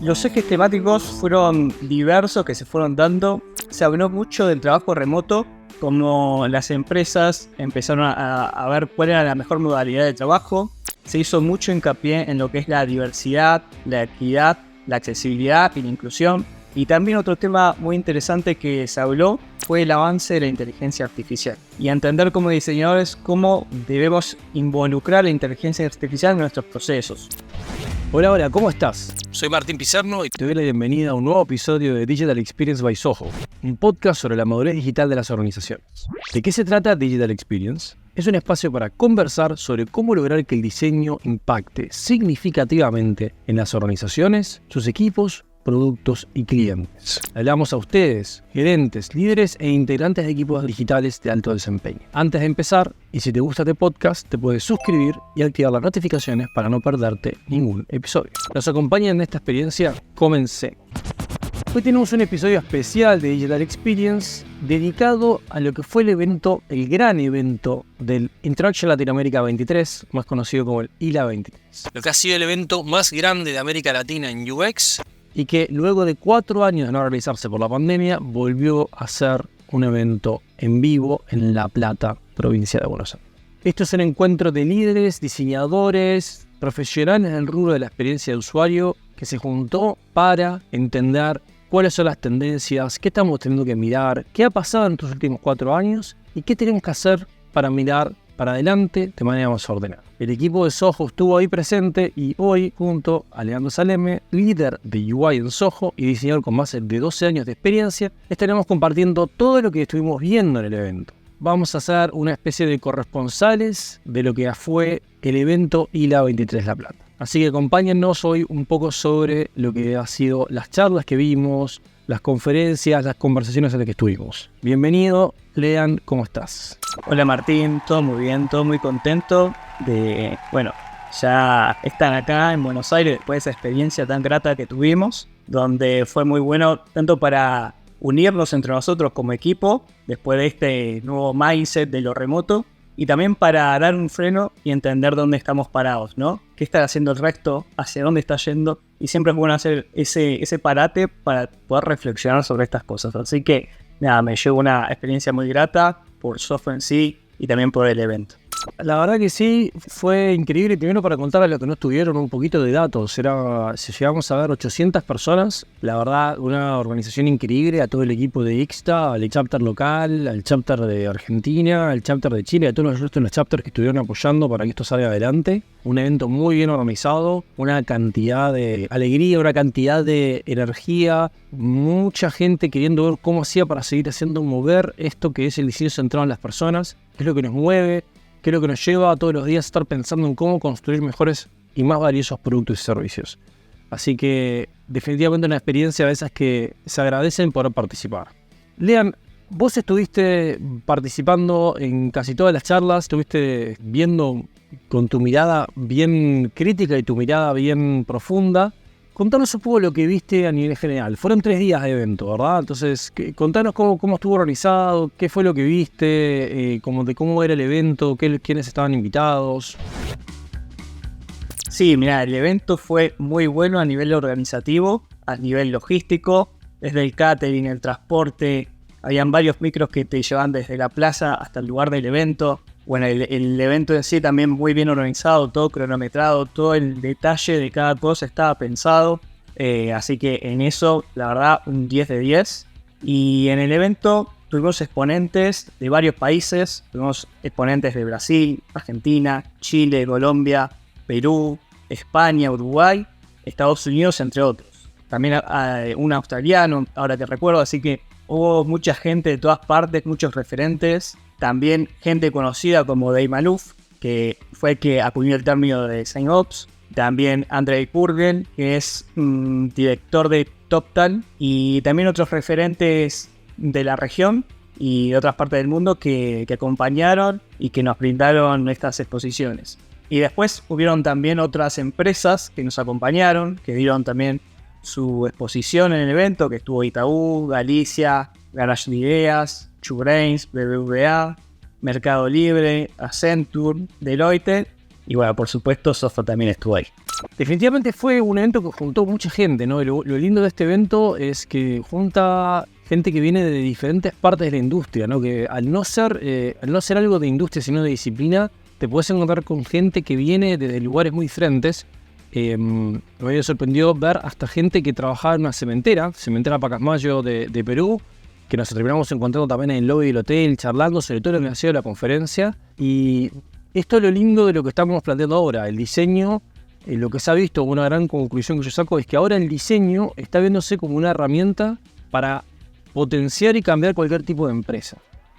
Los ejes temáticos fueron diversos que se fueron dando. Se habló mucho del trabajo remoto, como las empresas empezaron a ver cuál era la mejor modalidad de trabajo. Se hizo mucho hincapié en lo que es la diversidad, la equidad, la accesibilidad y la inclusión. Y también otro tema muy interesante que se habló fue el avance de la inteligencia artificial y entender como diseñadores cómo debemos involucrar la inteligencia artificial en nuestros procesos. Hola, ¿cómo estás? Soy Martín Pizarno y te doy la bienvenida a un nuevo episodio de Digital Experience by Zoho, un podcast sobre la madurez digital de las organizaciones. ¿De qué se trata Digital Experience? Es un espacio para conversar sobre cómo lograr que el diseño impacte significativamente en las organizaciones, sus equipos, productos y clientes. Hablamos a ustedes, gerentes, líderes e integrantes de equipos digitales de alto desempeño. Antes de empezar, y si te gusta este podcast, te puedes suscribir y activar las notificaciones para no perderte ningún episodio. ¿Nos acompañan en esta experiencia? Comencemos. Hoy tenemos un episodio especial de Digital Experience dedicado a lo que fue el gran evento del Interaction Latinoamérica 23, más conocido como el ILA 23. Lo que ha sido el evento más grande de América Latina en UX. Y que luego de 4 años de no realizarse por la pandemia, volvió a ser un evento en vivo en La Plata, provincia de Buenos Aires. Esto es un encuentro de líderes, diseñadores, profesionales del rubro de la experiencia de usuario que se juntó para entender cuáles son las tendencias, qué estamos teniendo que mirar, qué ha pasado en estos últimos 4 años y qué tenemos que hacer para mirar para adelante de manera más ordenada. El equipo de Zoho estuvo ahí presente y hoy, junto a Leandro Saleme, líder de UI en Zoho y diseñador con más de 12 años de experiencia, estaremos compartiendo todo lo que estuvimos viendo en el evento. Vamos a hacer una especie de corresponsales de lo que fue el evento ILA 23 La Plata. Así que acompáñennos hoy un poco sobre lo que ha sido las charlas que vimos, las conferencias, las conversaciones en las que estuvimos. Bienvenido, Lean, ¿cómo estás? Hola Martín, todo muy bien, todo muy contento de, ya están acá en Buenos Aires después de esa experiencia tan grata que tuvimos, donde fue muy bueno tanto para unirnos entre nosotros como equipo, después de este nuevo mindset de lo remoto, y también para dar un freno y entender dónde estamos parados, ¿no? ¿Qué está haciendo el resto? ¿Hacia dónde está yendo? Y siempre es bueno hacer ese parate para poder reflexionar sobre estas cosas. Así que, nada, me llevo una experiencia muy grata por software en sí y también por el evento. La verdad que sí, fue increíble. Primero, para contar a los que no estuvieron, un poquito de datos. Si llegamos a ver 800 personas, la verdad, una organización increíble. A todo el equipo de Ixta, al chapter local, al chapter de Argentina, al chapter de Chile, a todos los restos de los chapters que estuvieron apoyando para que esto salga adelante. Un evento muy bien organizado, una cantidad de alegría, una cantidad de energía, mucha gente queriendo ver cómo hacía para seguir haciendo mover esto que es el diseño centrado en las personas, que es lo que nos mueve, que es lo que nos lleva a todos los días a estar pensando en cómo construir mejores y más valiosos productos y servicios. Así que definitivamente una experiencia de esas que se agradecen por participar. Lean, vos estuviste participando en casi todas las charlas, estuviste viendo con tu mirada bien crítica y tu mirada bien profunda. Contanos un poco lo que viste a nivel general. Fueron 3 días de evento, ¿verdad? Entonces, contanos cómo estuvo organizado, qué fue lo que viste, cómo era el evento, quiénes estaban invitados. Sí, mira, el evento fue muy bueno a nivel organizativo, a nivel logístico, desde el catering, el transporte. Habían varios micros que te llevaban desde la plaza hasta el lugar del evento. Bueno, el evento en sí también muy bien organizado, todo cronometrado, todo el detalle de cada cosa estaba pensado. Así que en eso, la verdad, un 10 de 10. Y en el evento tuvimos exponentes de varios países. Tuvimos exponentes de Brasil, Argentina, Chile, Colombia, Perú, España, Uruguay, Estados Unidos, entre otros. También un australiano, ahora que recuerdo, así que hubo mucha gente de todas partes, muchos referentes. También gente conocida como Dave Malouf, que fue el que acuñó el término de SigOps. También Andrei Kurgel, que es director de TopTal. Y también otros referentes de la región y de otras partes del mundo que acompañaron y que nos brindaron estas exposiciones. Y después hubieron también otras empresas que nos acompañaron, que dieron también su exposición en el evento, que estuvo Itaú, Galicia, Garage de Ideas, Chubrains, BBVA, Mercado Libre, Accenture, Deloitte y bueno, por supuesto, Zoho también estuvo ahí. Definitivamente fue un evento que juntó mucha gente, ¿no? Lo lindo de este evento es que junta gente que viene de diferentes partes de la industria, ¿no? Que al no ser algo de industria, sino de disciplina, te puedes encontrar con gente que viene desde lugares muy diferentes. Me sorprendió ver hasta gente que trabajaba en una cementera Pacasmayo de Perú, que nos terminamos encontrando también en el lobby del hotel, charlando sobre todo lo que ha sido la conferencia. Y esto es lo lindo de lo que estamos planteando ahora, el diseño. Lo que se ha visto, una gran conclusión que yo saco, es que ahora el diseño está viéndose como una herramienta para potenciar y cambiar cualquier tipo de empresa.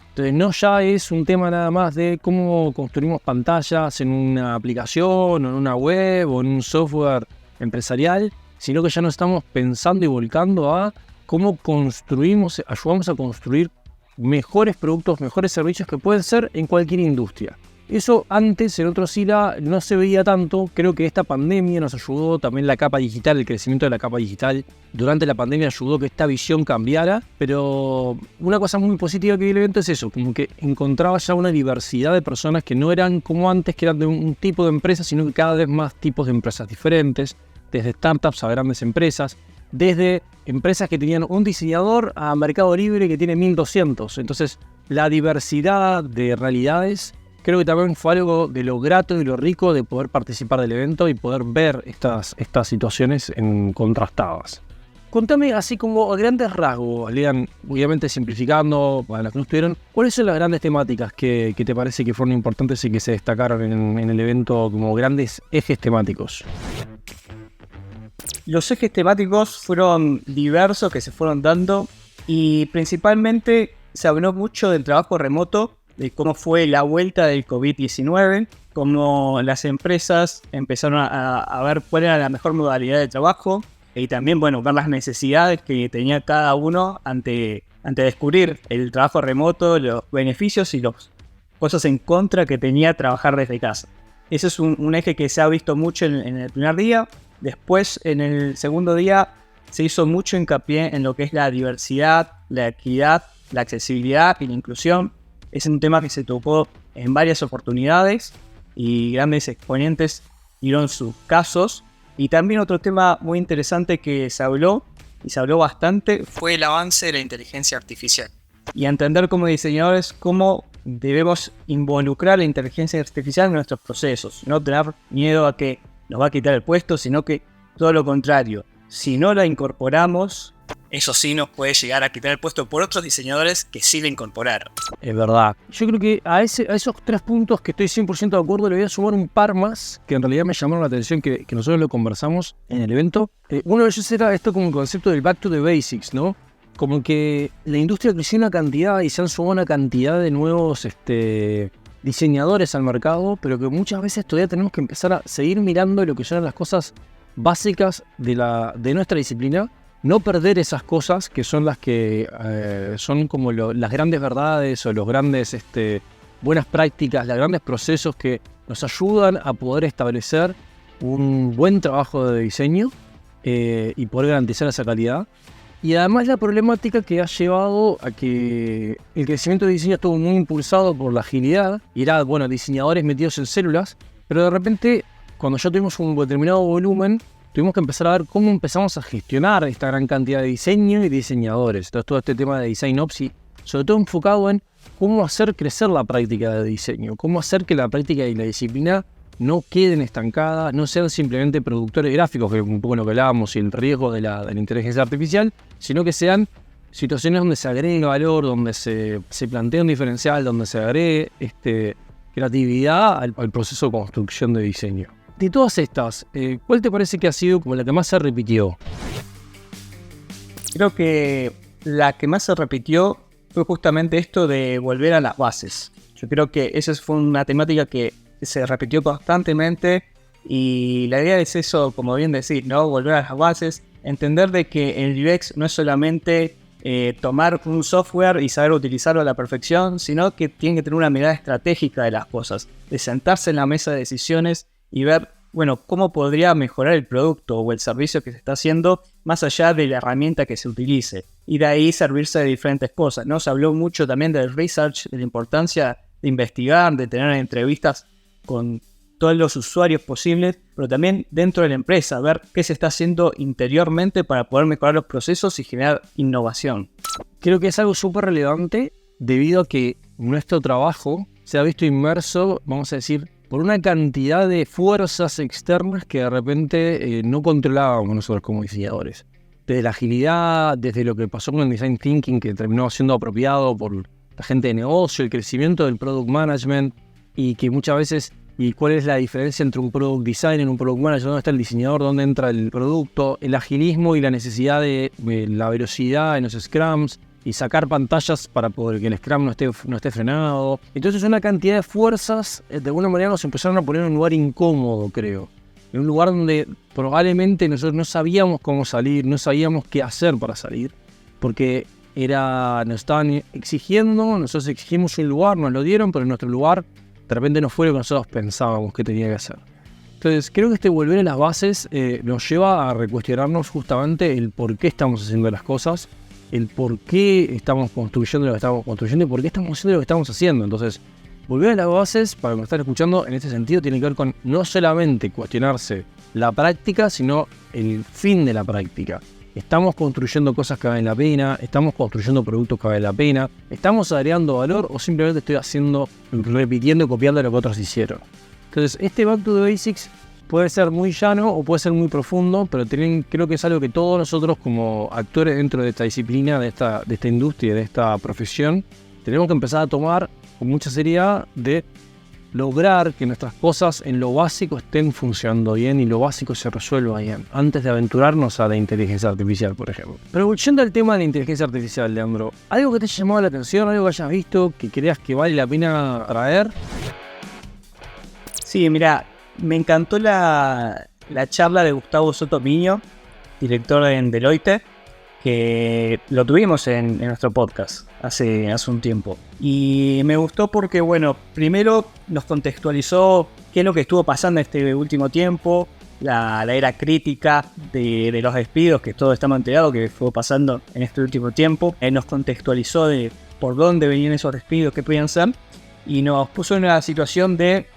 Entonces no ya es un tema nada más de cómo construimos pantallas en una aplicación, o en una web, o en un software empresarial, sino que ya nos estamos pensando y volcando a cómo ayudamos a construir mejores productos, mejores servicios que pueden ser en cualquier industria. Eso antes, en otros SILA, no se veía tanto. Creo que esta pandemia nos ayudó, también la capa digital, el crecimiento de la capa digital durante la pandemia ayudó que esta visión cambiara. Pero una cosa muy positiva que vi el evento es eso, como que encontraba ya una diversidad de personas que no eran como antes, que eran de un tipo de empresa, sino que cada vez más tipos de empresas diferentes, desde startups a grandes empresas, desde empresas que tenían un diseñador a Mercado Libre que tiene 1200. Entonces, la diversidad de realidades creo que también fue algo de lo grato y lo rico de poder participar del evento y poder ver estas situaciones contrastadas. Contame así como a grandes rasgos, Lean, obviamente simplificando para los que no estuvieron, ¿cuáles son las grandes temáticas que te parece que fueron importantes y que se destacaron en el evento como grandes ejes temáticos? Los ejes temáticos fueron diversos que se fueron dando y principalmente se habló mucho del trabajo remoto, de cómo fue la vuelta del COVID-19, cómo las empresas empezaron a ver cuál era la mejor modalidad de trabajo y también, bueno, ver las necesidades que tenía cada uno ante descubrir el trabajo remoto, los beneficios y las cosas en contra que tenía trabajar desde casa. Ese es un eje que se ha visto mucho en el primer día. Después, en el segundo día, se hizo mucho hincapié en lo que es la diversidad, la equidad, la accesibilidad y la inclusión. Es un tema que se tocó en varias oportunidades y grandes exponentes dieron sus casos. Y también otro tema muy interesante que se habló, y se habló bastante, Fue el avance de la inteligencia artificial. y entender como diseñadores cómo debemos involucrar la inteligencia artificial en nuestros procesos. No tener miedo a que nos va a quitar el puesto, sino que todo lo contrario. Si no la incorporamos, Eso sí nos puede llegar a quitar el puesto por otros diseñadores que sí la incorporaron. Es verdad. Yo creo que a esos 3 puntos que estoy 100% de acuerdo le voy a sumar un par más que en realidad me llamaron la atención que nosotros lo conversamos en el evento. Uno de ellos era esto como el concepto del back to the basics, ¿no? Como que la industria creció una cantidad y se han sumado una cantidad de nuevos diseñadores al mercado, pero que muchas veces todavía tenemos que empezar a seguir mirando lo que son las cosas básicas de nuestra disciplina. No perder esas cosas que son las que son como las grandes verdades o los grandes buenas prácticas, los grandes procesos que nos ayudan a poder establecer un buen trabajo de diseño y poder garantizar esa calidad. Y además la problemática que ha llevado a que el crecimiento de diseño estuvo muy impulsado por la agilidad. Y era, bueno, diseñadores metidos en células, pero de repente, cuando ya tuvimos un determinado volumen, tuvimos que empezar a ver cómo empezamos a gestionar esta gran cantidad de diseño y diseñadores. Entonces todo este tema de Design Ops y sobre todo enfocado en cómo hacer crecer la práctica de diseño, cómo hacer que la práctica y la disciplina no queden estancadas, no sean simplemente productores gráficos, que es un poco lo que hablábamos, y el riesgo de la inteligencia artificial, sino que sean situaciones donde se agregue valor, donde se plantee un diferencial, donde se agregue creatividad al proceso de construcción de diseño. De todas estas, ¿cuál te parece que ha sido como la que más se repitió? creo que la que más se repitió fue justamente esto de volver a las bases. Yo creo que esa fue una temática que se repitió constantemente y la idea es eso, como bien decís, ¿no? Volver a las bases, entender de que el UX no es solamente tomar un software y saber utilizarlo a la perfección, sino que tiene que tener una mirada estratégica de las cosas, de sentarse en la mesa de decisiones y ver, bueno, cómo podría mejorar el producto o el servicio que se está haciendo más allá de la herramienta que se utilice. Y de ahí servirse de diferentes cosas, ¿no? Se habló mucho también del research, de la importancia de investigar, de tener entrevistas con todos los usuarios posibles, pero también dentro de la empresa, ver qué se está haciendo interiormente para poder mejorar los procesos y generar innovación. Creo que es algo súper relevante debido a que nuestro trabajo se ha visto inmerso, vamos a decir, por una cantidad de fuerzas externas que de repente no controlábamos nosotros como diseñadores. Desde la agilidad, desde lo que pasó con el design thinking, que terminó siendo apropiado por la gente de negocio, el crecimiento del product management, y que muchas veces, y cuál es la diferencia entre un product designer y un product manager, dónde está el diseñador, dónde entra el producto, el agilismo y la necesidad de la velocidad en los scrums, y sacar pantallas para poder que el scrum no esté frenado. Entonces una cantidad de fuerzas de alguna manera nos empezaron a poner en un lugar incómodo, creo. En un lugar donde probablemente nosotros no sabíamos cómo salir, no sabíamos qué hacer para salir, porque nos estaban exigiendo, nosotros exigimos un lugar, nos lo dieron, pero nuestro lugar de repente no fue lo que nosotros pensábamos que tenía que hacer. Entonces creo que este volver a las bases nos lleva a recuestionarnos justamente el por qué estamos haciendo las cosas, el por qué estamos construyendo lo que estamos construyendo y por qué estamos haciendo lo que estamos haciendo. Entonces, volver a las bases, para los que están escuchando, en este sentido tiene que ver con no solamente cuestionarse la práctica, sino el fin de la práctica. Estamos construyendo cosas que valen la pena, estamos construyendo productos que valen la pena, estamos agregando valor o simplemente estoy repitiendo y copiando lo que otros hicieron. Entonces, este Back to the Basics puede ser muy llano o puede ser muy profundo, pero creo que es algo que todos nosotros como actores dentro de esta disciplina, de esta industria, de esta profesión, tenemos que empezar a tomar con mucha seriedad de lograr que nuestras cosas en lo básico estén funcionando bien y lo básico se resuelva bien, antes de aventurarnos a la inteligencia artificial, por ejemplo. Pero volviendo al tema de la inteligencia artificial, Leandro, ¿algo que te haya llamado la atención, algo que hayas visto, que creas que vale la pena traer? Sí, mira, me encantó la charla de Gustavo Soto Miño, director en Deloitte, que lo tuvimos en nuestro podcast hace un tiempo. Y me gustó porque, bueno, primero nos contextualizó qué es lo que estuvo pasando este último tiempo, la era crítica de los despidos, que todos estamos enterados que fue pasando en este último tiempo. Nos contextualizó de por dónde venían esos despidos, qué podían ser, y nos puso en una situación de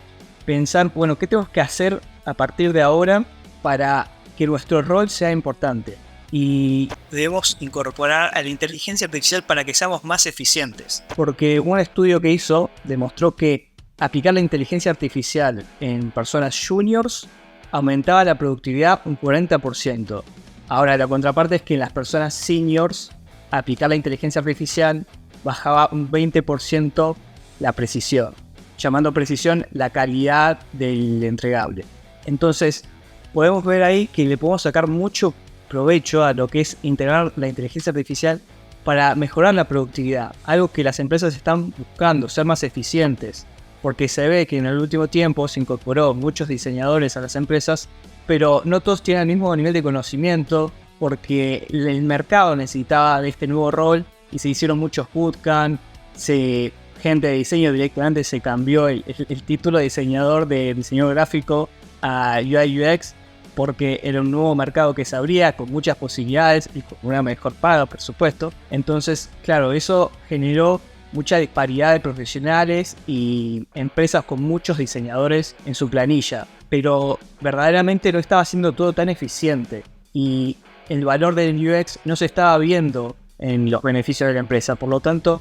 pensar, bueno, ¿qué tenemos que hacer a partir de ahora para que nuestro rol sea importante? Y debemos incorporar a la inteligencia artificial para que seamos más eficientes. Porque un estudio que hizo demostró que aplicar la inteligencia artificial en personas juniors aumentaba la productividad un 40%. Ahora, la contraparte es que en las personas seniors aplicar la inteligencia artificial bajaba un 20% la precisión, llamando precisión la calidad del entregable. Entonces, podemos ver ahí que le podemos sacar mucho provecho a lo que es integrar la inteligencia artificial para mejorar la productividad, algo que las empresas están buscando, ser más eficientes, porque se ve que en el último tiempo se incorporó muchos diseñadores a las empresas, pero no todos tienen el mismo nivel de conocimiento, porque el mercado necesitaba de este nuevo rol y se hicieron muchos bootcamp, gente de diseño directamente se cambió el título de diseñador de diseño gráfico a UI UX, porque era un nuevo mercado que se abría con muchas posibilidades y con una mejor paga, por supuesto. Entonces, claro, eso generó mucha disparidad de profesionales y empresas con muchos diseñadores en su planilla, pero verdaderamente no estaba siendo todo tan eficiente y el valor del UX no se estaba viendo en los beneficios de la empresa. Por lo tanto,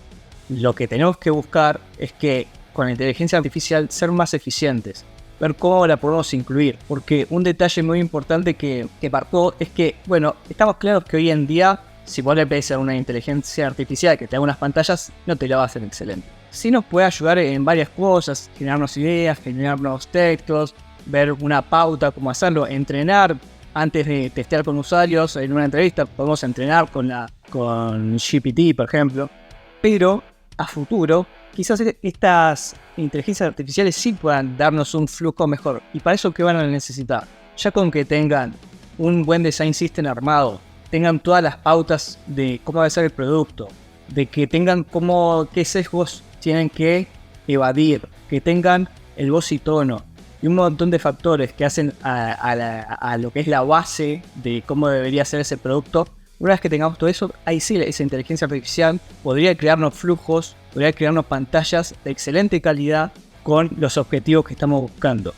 lo que tenemos que buscar es que con la inteligencia artificial ser más eficientes, ver cómo la podemos incluir, porque un detalle muy importante que marcó es que, bueno, estamos claros que hoy en día, si vos le pedís a una inteligencia artificial que te haga unas pantallas, no te la va a hacer excelente. Sí nos puede ayudar en varias cosas, generarnos ideas, generarnos textos, ver una pauta, cómo hacerlo, entrenar antes de testear con usuarios. En una entrevista podemos entrenar con GPT, por ejemplo, pero a futuro quizás estas inteligencias artificiales sí puedan darnos un flujo mejor. ¿Y para eso qué van a necesitar? Ya con que tengan un buen design system armado, tengan todas las pautas de cómo va a ser el producto, de que tengan qué sesgos tienen que evadir, que tengan el voz y tono y un montón de factores que hacen a lo que es la base de cómo debería ser ese producto. Una vez que tengamos todo eso, ahí sí esa inteligencia artificial podría crearnos flujos, podría crearnos pantallas de excelente calidad con los objetivos que estamos buscando.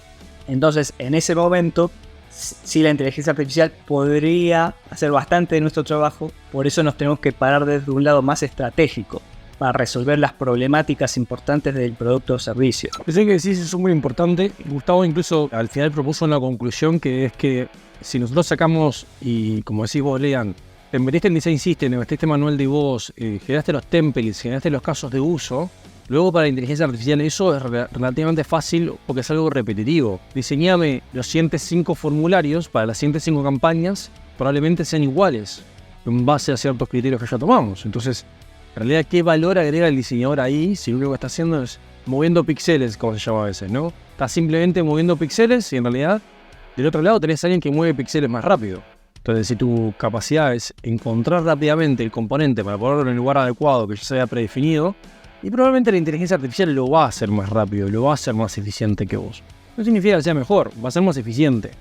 Entonces, en ese momento, sí, la inteligencia artificial podría hacer bastante de nuestro trabajo, por eso nos tenemos que parar desde un lado más estratégico, para resolver las problemáticas importantes del producto o servicio. Pensé que decís eso es muy importante. Gustavo incluso al final propuso una conclusión que es que si nosotros sacamos, y como decís vos, Lean, te metiste en Design System, te metiste en manual de voz, generaste los templates, generaste los casos de uso, luego para la inteligencia artificial eso es relativamente fácil porque es algo repetitivo. Diseñame los siguientes 5 formularios para las siguientes 5 campañas, probablemente sean iguales en base a ciertos criterios que ya tomamos. Entonces, en realidad, ¿qué valor agrega el diseñador ahí si lo único que está haciendo es moviendo píxeles, como se llama a veces, ¿no? Está simplemente moviendo píxeles y en realidad del otro lado tenés a alguien que mueve píxeles más rápido. Entonces, si tu capacidad es encontrar rápidamente el componente para ponerlo en el lugar adecuado que ya se haya predefinido, y probablemente la inteligencia artificial lo va a hacer más rápido, lo va a hacer más eficiente que vos. No significa que sea mejor, va a ser más eficiente.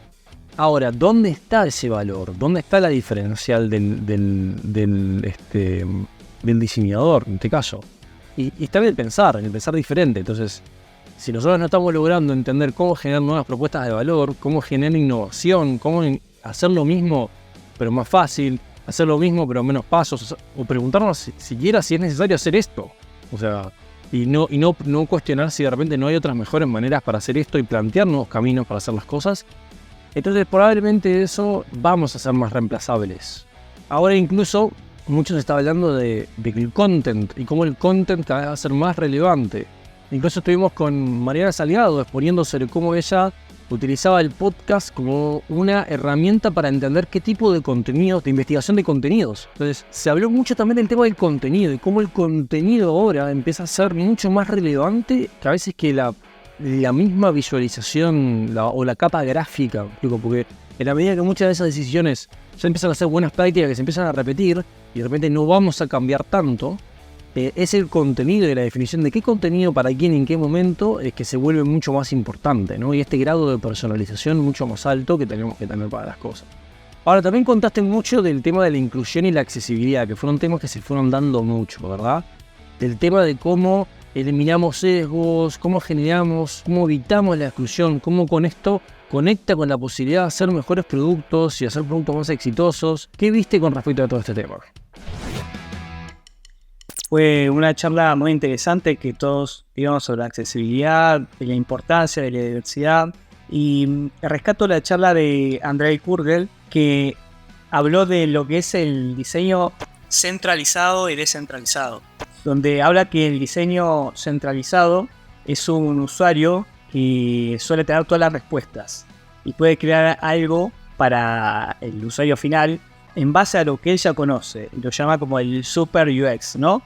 Ahora, ¿dónde está ese valor? ¿Dónde está la diferencial del diseñador, en este caso? Y está en el pensar diferente. Entonces, si nosotros no estamos logrando entender cómo generar nuevas propuestas de valor, cómo generar innovación, cómo hacer lo mismo pero más fácil, hacer lo mismo pero menos pasos, o preguntarnos siquiera si es necesario hacer esto, o sea, y no cuestionar si de repente no hay otras mejores maneras para hacer esto y plantear nuevos caminos para hacer las cosas, entonces probablemente eso vamos a ser más reemplazables. Ahora incluso muchos están hablando del content y cómo el content cada vez va a ser más relevante. Incluso estuvimos con Mariana Salgado exponiendo sobre cómo ella utilizaba el podcast como una herramienta para entender qué tipo de contenidos, de investigación de contenidos. Entonces, se habló mucho también del tema del contenido y cómo el contenido ahora empieza a ser mucho más relevante que a veces que la misma visualización o la capa gráfica. Porque en la medida que muchas de esas decisiones ya empiezan a ser buenas prácticas que se empiezan a repetir y de repente no vamos a cambiar tanto, es el contenido y la definición de qué contenido para quién en qué momento es que se vuelve mucho más importante, ¿no? Y este grado de personalización mucho más alto que tenemos que tener para las cosas. Ahora, también contaste mucho del tema de la inclusión y la accesibilidad, que fueron temas que se fueron dando mucho, ¿verdad? Del tema de cómo eliminamos sesgos, cómo evitamos la exclusión, cómo con esto conecta con la posibilidad de hacer mejores productos y hacer productos más exitosos. ¿Qué viste con respecto a todo este tema? Fue una charla muy interesante que todos digamos sobre la accesibilidad, de la importancia de la diversidad. Y rescato la charla de Andrei Kurgel, que habló de lo que es el diseño Centralizado y descentralizado. donde habla que el diseño centralizado es un usuario que suele tener todas las respuestas y puede crear algo para el usuario final en base a lo que él ya conoce. Lo llama como el super UX, ¿no?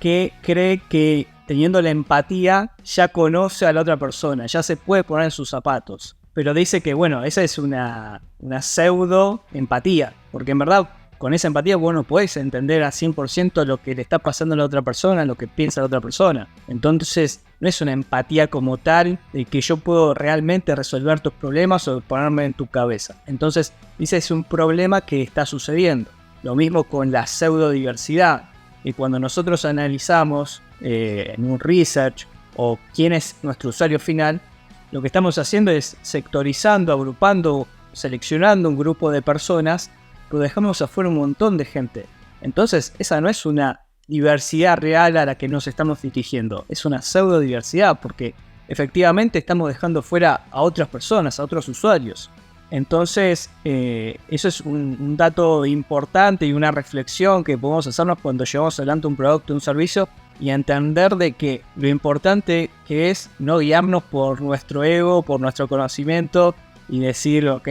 Que cree que teniendo la empatía ya conoce a la otra persona, ya se puede poner en sus zapatos. Pero dice que, bueno, esa es una pseudo empatía, porque en verdad con esa empatía vos no podés entender a 100% lo que le está pasando a la otra persona, lo que piensa la otra persona. Entonces no es una empatía como tal de que yo puedo realmente resolver tus problemas o ponerme en tu cabeza. Entonces dice es un problema que está sucediendo. Lo mismo con la pseudodiversidad. Y cuando nosotros analizamos en un research o quién es nuestro usuario final, lo que estamos haciendo es sectorizando, agrupando, seleccionando un grupo de personas, pero dejamos afuera un montón de gente. Entonces esa no es una diversidad real a la que nos estamos dirigiendo, es una pseudodiversidad porque efectivamente estamos dejando fuera a otras personas, a otros usuarios. Entonces eso es un dato importante y una reflexión que podemos hacernos cuando llevamos adelante un producto, un servicio, y entender de que lo importante que es no guiarnos por nuestro ego, por nuestro conocimiento y decir, ok,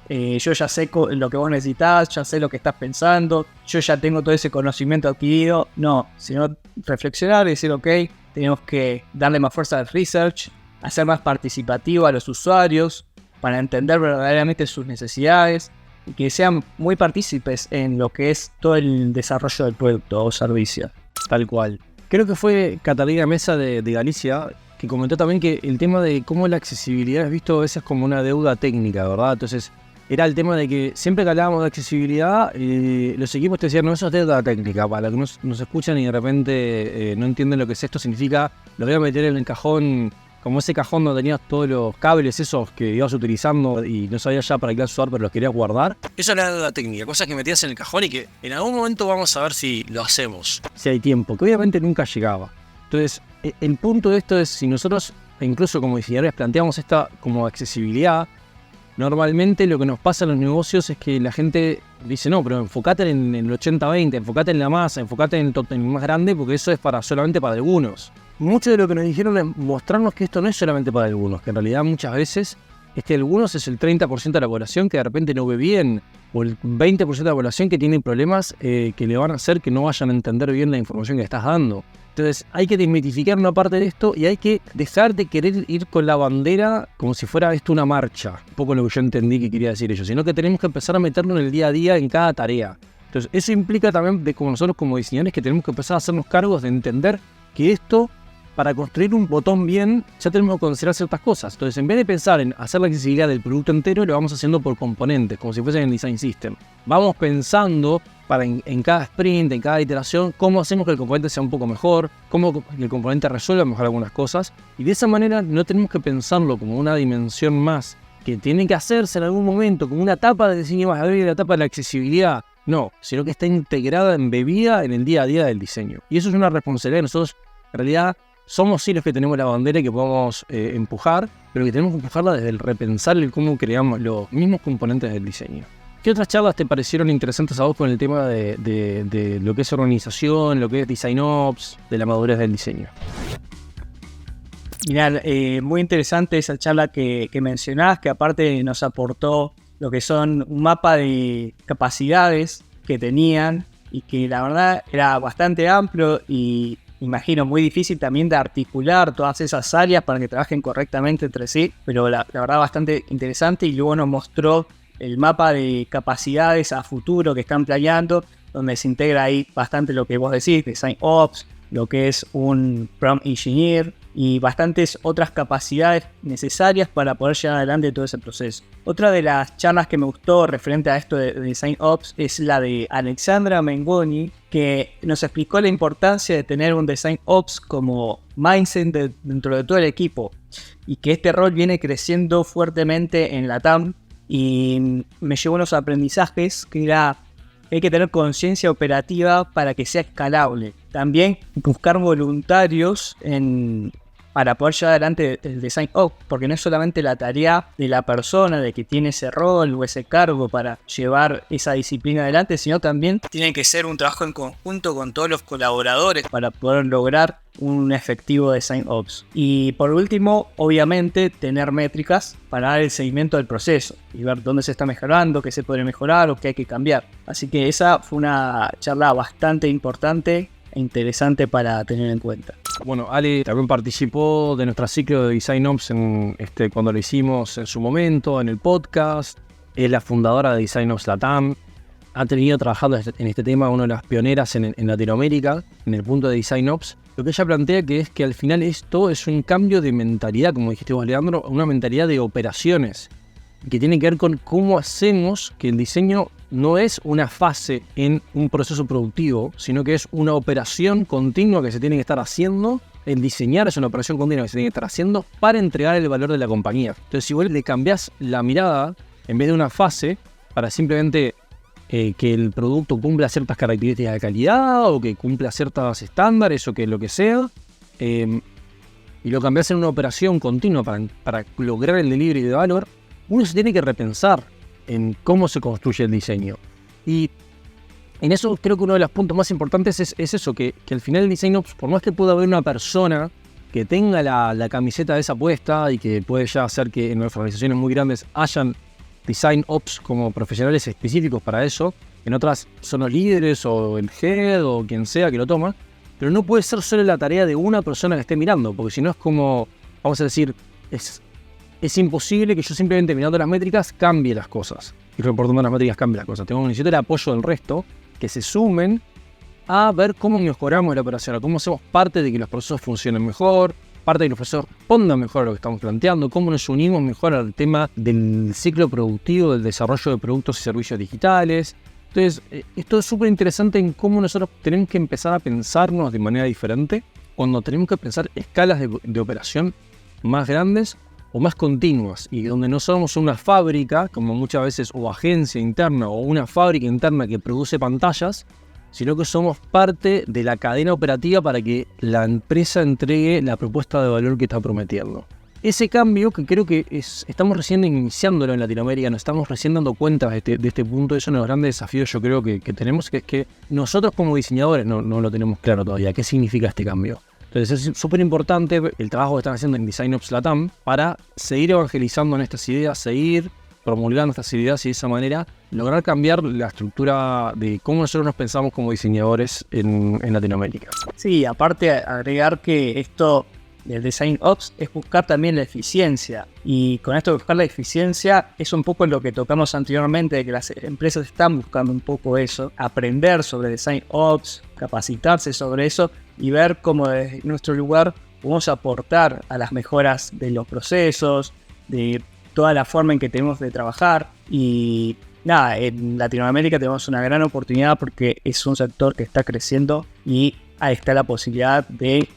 yo ya sé lo que vos necesitas, ya sé lo que estás pensando, yo ya tengo todo ese conocimiento adquirido. No, sino reflexionar y decir, ok, tenemos que darle más fuerza al research, hacer más participativo a los usuarios para entender verdaderamente sus necesidades y que sean muy partícipes en lo que es todo el desarrollo del producto o servicio. Tal cual. Creo que fue Catalina Mesa de Galicia que comentó también que el tema de cómo la accesibilidad es visto a veces como una deuda técnica, ¿verdad? Entonces era el tema de que siempre que hablábamos de accesibilidad, los equipos te decían, no, eso es deuda técnica, para los que nos escuchan y de repente no entienden lo que es esto, significa, lo voy a meter en el cajón como ese cajón donde tenías todos los cables esos que ibas utilizando y no sabías ya para qué usar, pero los querías guardar. Esa era la técnica, cosas que metías en el cajón y que en algún momento vamos a ver si lo hacemos. Si hay tiempo, que obviamente nunca llegaba. Entonces, el punto de esto es, si nosotros, incluso como diseñadores, planteamos esta como accesibilidad, normalmente lo que nos pasa en los negocios es que la gente dice, no, pero enfocate en el 80-20, enfocate en la masa, enfocate en el más grande, porque eso es solamente para algunos. Mucho de lo que nos dijeron es mostrarnos que esto no es solamente para algunos, que en realidad muchas veces algunos es el 30% de la población que de repente no ve bien, o el 20% de la población que tiene problemas que le van a hacer que no vayan a entender bien la información que estás dando. Entonces hay que desmitificar una parte de esto y hay que dejar de querer ir con la bandera como si fuera esto una marcha. Un poco lo que yo entendí que quería decir ellos, sino que tenemos que empezar a meternos en el día a día en cada tarea. Entonces eso implica también de como nosotros como diseñadores que tenemos que empezar a hacernos cargos de entender que esto, para construir un botón bien, ya tenemos que considerar ciertas cosas. Entonces, en vez de pensar en hacer la accesibilidad del producto entero, lo vamos haciendo por componentes, como si fuese en el Design System. Vamos pensando en cada sprint, en cada iteración, cómo hacemos que el componente sea un poco mejor, cómo el componente resuelva mejor algunas cosas. Y de esa manera no tenemos que pensarlo como una dimensión más que tiene que hacerse en algún momento, como una etapa de diseño más grande, la etapa de la accesibilidad. No, sino que está integrada, embebida en el día a día del diseño. Y eso es una responsabilidad de nosotros, en realidad. Somos sí los que tenemos la bandera y que podemos empujar, pero que tenemos que empujarla desde el repensar el cómo creamos los mismos componentes del diseño. ¿Qué otras charlas te parecieron interesantes a vos con el tema de lo que es organización, lo que es Design Ops, de la madurez del diseño? Mirá, muy interesante esa charla que mencionás, que aparte nos aportó lo que son un mapa de capacidades que tenían y que la verdad era bastante amplio y imagino muy difícil también de articular todas esas áreas para que trabajen correctamente entre sí, pero la verdad bastante interesante. Y luego nos mostró el mapa de capacidades a futuro que están planeando, donde se integra ahí bastante lo que vos decís, Design Ops, lo que es un Prompt Engineer y bastantes otras capacidades necesarias para poder llevar adelante todo ese proceso. Otra de las charlas que me gustó referente a esto de Design Ops es la de Alexandra Mengoni, que nos explicó la importancia de tener un Design Ops como mindset dentro de todo el equipo y que este rol viene creciendo fuertemente en la TAM. Y me llevó unos aprendizajes que era que hay que tener conciencia operativa para que sea escalable. También buscar voluntarios para poder llevar adelante el Design Ops, porque no es solamente la tarea de la persona de que tiene ese rol o ese cargo para llevar esa disciplina adelante, sino también tiene que ser un trabajo en conjunto con todos los colaboradores para poder lograr un efectivo Design Ops. Y por último, obviamente, tener métricas para dar el seguimiento del proceso y ver dónde se está mejorando, qué se puede mejorar o qué hay que cambiar. Así que esa fue una charla bastante importante e interesante para tener en cuenta. Bueno, Ale también participó de nuestro ciclo de Design Ops cuando lo hicimos en su momento, en el podcast. Es la fundadora de Design Ops Latam. Ha tenido trabajando en este tema, una de las pioneras en Latinoamérica, en el punto de Design Ops. Lo que ella plantea que es que al final esto es un cambio de mentalidad, como dijiste vos, Leandro, una mentalidad de operaciones, que tiene que ver con cómo hacemos que el diseño no es una fase en un proceso productivo, sino que es una operación continua que se tiene que estar haciendo. El diseñar es una operación continua que se tiene que estar haciendo para entregar el valor de la compañía. Entonces, si vos le cambiás la mirada, en vez de una fase, para simplemente que el producto cumpla ciertas características de calidad o que cumpla ciertos estándares o que lo que sea, y lo cambiás en una operación continua para lograr el delivery de valor, uno se tiene que repensar en cómo se construye el diseño. Y en eso creo que uno de los puntos más importantes es eso, que al final el Design Ops, por más que pueda haber una persona que tenga la camiseta de esa puesta y que puede ya hacer que en organizaciones muy grandes hayan Design Ops como profesionales específicos para eso, en otras son los líderes o el head o quien sea que lo toma, pero no puede ser solo la tarea de una persona que esté mirando, porque si no es como, vamos a decir, es imposible que yo simplemente mirando las métricas cambie las cosas. Y reportando las métricas cambie las cosas. Necesito el apoyo del resto, que se sumen a ver cómo mejoramos la operación, a cómo hacemos parte de que los procesos funcionen mejor, parte de que los procesos respondan mejor a lo que estamos planteando, cómo nos unimos mejor al tema del ciclo productivo, del desarrollo de productos y servicios digitales. Entonces, esto es súper interesante en cómo nosotros tenemos que empezar a pensarnos de manera diferente cuando tenemos que pensar escalas de operación más grandes o más continuas, y donde no somos una fábrica, como muchas veces, o agencia interna o una fábrica interna que produce pantallas, sino que somos parte de la cadena operativa para que la empresa entregue la propuesta de valor que está prometiendo. Ese cambio, que creo que estamos recién iniciándolo en Latinoamérica, nos estamos recién dando cuenta de este punto, es uno de los grandes desafíos yo creo que tenemos, que es que nosotros como diseñadores no lo tenemos claro todavía. ¿Qué significa este cambio? Entonces es súper importante el trabajo que están haciendo en Design Ops Latam para seguir evangelizando en estas ideas, seguir promulgando estas ideas y de esa manera lograr cambiar la estructura de cómo nosotros nos pensamos como diseñadores en Latinoamérica. Sí, aparte agregar que esto del Design Ops es buscar también la eficiencia, y con esto de buscar la eficiencia es un poco lo que tocamos anteriormente, de que las empresas están buscando un poco eso, aprender sobre Design Ops, capacitarse sobre eso y ver cómo desde nuestro lugar podemos aportar a las mejoras de los procesos, de toda la forma en que tenemos de trabajar. Y nada, en Latinoamérica tenemos una gran oportunidad porque es un sector que está creciendo y ahí está la posibilidad de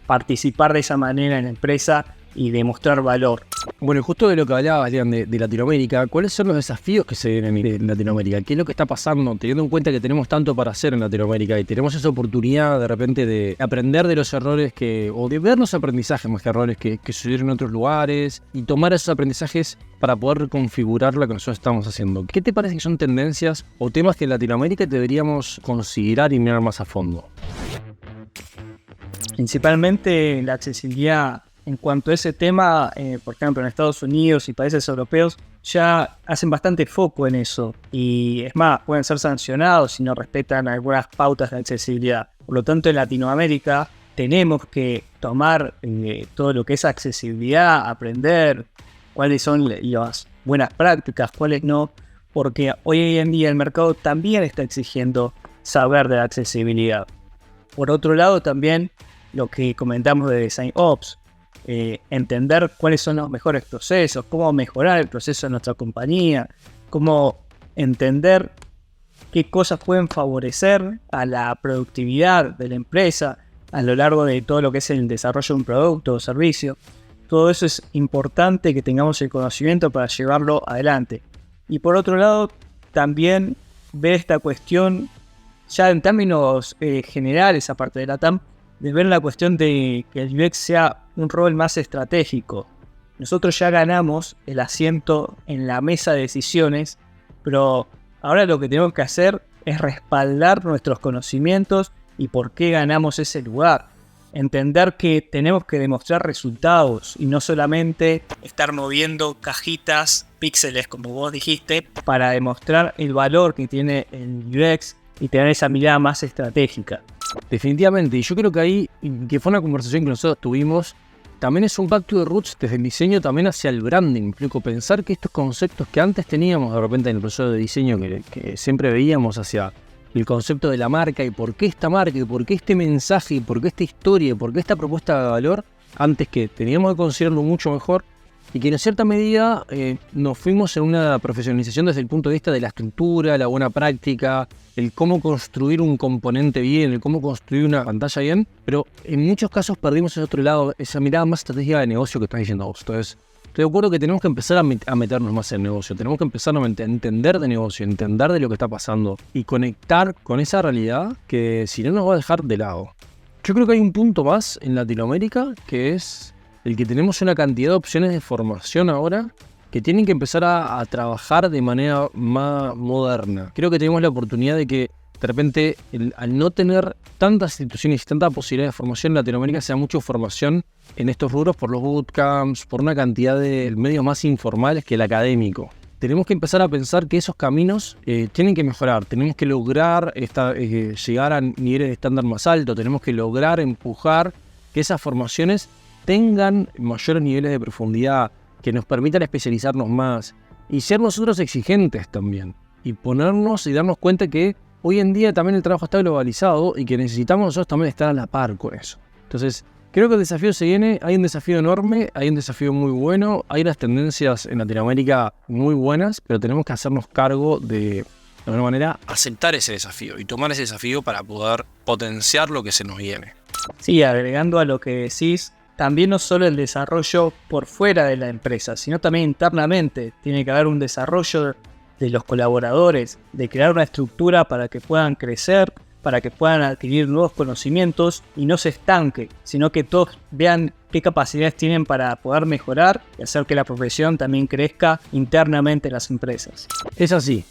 participar de esa manera en la empresa y demostrar valor. Bueno, justo de lo que hablabas, Lean, de Latinoamérica, ¿cuáles son los desafíos que se vienen en Latinoamérica? ¿Qué es lo que está pasando? Teniendo en cuenta que tenemos tanto para hacer en Latinoamérica y tenemos esa oportunidad de repente de aprender de los errores o de ver los aprendizajes más que errores que sucedieron en otros lugares y tomar esos aprendizajes para poder reconfigurar lo que nosotros estamos haciendo. ¿Qué te parece que son tendencias o temas que en Latinoamérica deberíamos considerar y mirar más a fondo? Principalmente la accesibilidad. En cuanto a ese tema, por ejemplo, en Estados Unidos y países europeos ya hacen bastante foco en eso. Y es más, pueden ser sancionados si no respetan algunas pautas de accesibilidad. Por lo tanto, en Latinoamérica tenemos que tomar todo lo que es accesibilidad, aprender cuáles son las buenas prácticas, cuáles no. Porque hoy en día el mercado también está exigiendo saber de la accesibilidad. Por otro lado, también lo que comentamos de Design Ops. Entender cuáles son los mejores procesos, cómo mejorar el proceso de nuestra compañía, cómo entender qué cosas pueden favorecer a la productividad de la empresa a lo largo de todo lo que es el desarrollo de un producto o servicio. Todo eso es importante que tengamos el conocimiento para llevarlo adelante. Y por otro lado, también ver esta cuestión ya en términos generales, aparte de la TAM, de ver la cuestión de que el UX sea un rol más estratégico. Nosotros ya ganamos el asiento en la mesa de decisiones, pero ahora lo que tenemos que hacer es respaldar nuestros conocimientos y por qué ganamos ese lugar. Entender que tenemos que demostrar resultados y no solamente estar moviendo cajitas, píxeles, como vos dijiste. para demostrar el valor que tiene el UX y tener esa mirada más estratégica. Definitivamente, y yo creo que ahí, que fue una conversación que nosotros tuvimos, también es un back to the roots desde el diseño también hacia el branding. Explico, pensar que estos conceptos que antes teníamos de repente en el proceso de diseño, que siempre veíamos hacia el concepto de la marca y por qué esta marca y por qué este mensaje y por qué esta historia y por qué esta propuesta de valor, antes que teníamos que considerarlo mucho mejor, y que en cierta medida nos fuimos en una profesionalización desde el punto de vista de la estructura, la buena práctica, el cómo construir un componente bien, el cómo construir una pantalla bien, pero en muchos casos perdimos ese otro lado, esa mirada más estratégica de negocio que estás diciendo vos. Entonces, estoy de acuerdo que tenemos que empezar a meternos más en el negocio, tenemos que empezar a entender de negocio, entender de lo que está pasando y conectar con esa realidad que si no nos va a dejar de lado. Yo creo que hay un punto más en Latinoamérica que es el que tenemos una cantidad de opciones de formación ahora que tienen que empezar a trabajar de manera más moderna. Creo que tenemos la oportunidad de que de repente al no tener tantas instituciones y tanta posibilidad de formación en Latinoamérica sea mucha formación en estos rubros por los bootcamps, por una cantidad de medios más informales que el académico. Tenemos que empezar a pensar que esos caminos tienen que mejorar, tenemos que lograr llegar a niveles de estándar más altos, tenemos que lograr empujar que esas formaciones tengan mayores niveles de profundidad, que nos permitan especializarnos más y ser nosotros exigentes también y ponernos y darnos cuenta que hoy en día también el trabajo está globalizado y que necesitamos nosotros también estar a la par con eso. Entonces, creo que el desafío se viene, hay un desafío enorme, hay un desafío muy bueno, hay unas tendencias en Latinoamérica muy buenas, pero tenemos que hacernos cargo de alguna manera, aceptar ese desafío y tomar ese desafío para poder potenciar lo que se nos viene. Sí, agregando a lo que decís, también no solo el desarrollo por fuera de la empresa, sino también internamente. Tiene que haber un desarrollo de los colaboradores, de crear una estructura para que puedan crecer, para que puedan adquirir nuevos conocimientos y no se estanque, sino que todos vean qué capacidades tienen para poder mejorar y hacer que la profesión también crezca internamente en las empresas. Es así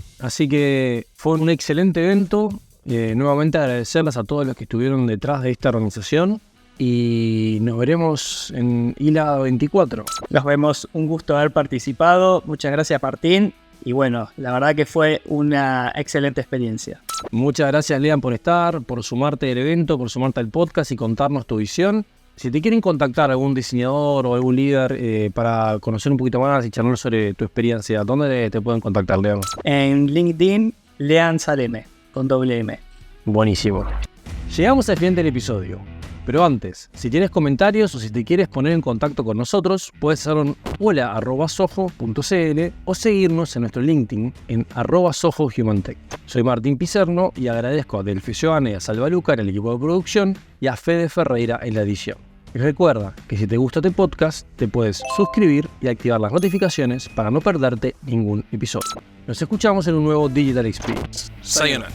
que fue un excelente evento. Nuevamente agradecerles a todos los que estuvieron detrás de esta organización y nos veremos en ILA 24. Nos vemos, un gusto haber participado, muchas gracias Martín y bueno, la verdad que fue una excelente experiencia. Muchas gracias Lean por estar, por sumarte al evento, por sumarte al podcast y contarnos tu visión. Si te quieren contactar algún diseñador o algún líder para conocer un poquito más y charlar sobre tu experiencia, ¿dónde te pueden contactar, Lean? En LinkedIn, Lean Saleme, con doble M. Buenísimo. Llegamos al final del episodio. Pero antes, si tienes comentarios o si te quieres poner en contacto con nosotros, puedes hacer un hola@soho.cl o seguirnos en nuestro LinkedIn en @SohoHumanTech. Soy Martín Pizerno y agradezco a Delfi Joana y a Salva Luca en el equipo de producción y a Fede Ferreira en la edición. Y recuerda que si te gusta este podcast, te puedes suscribir y activar las notificaciones para no perderte ningún episodio. Nos escuchamos en un nuevo Digital Experience. Sayonara.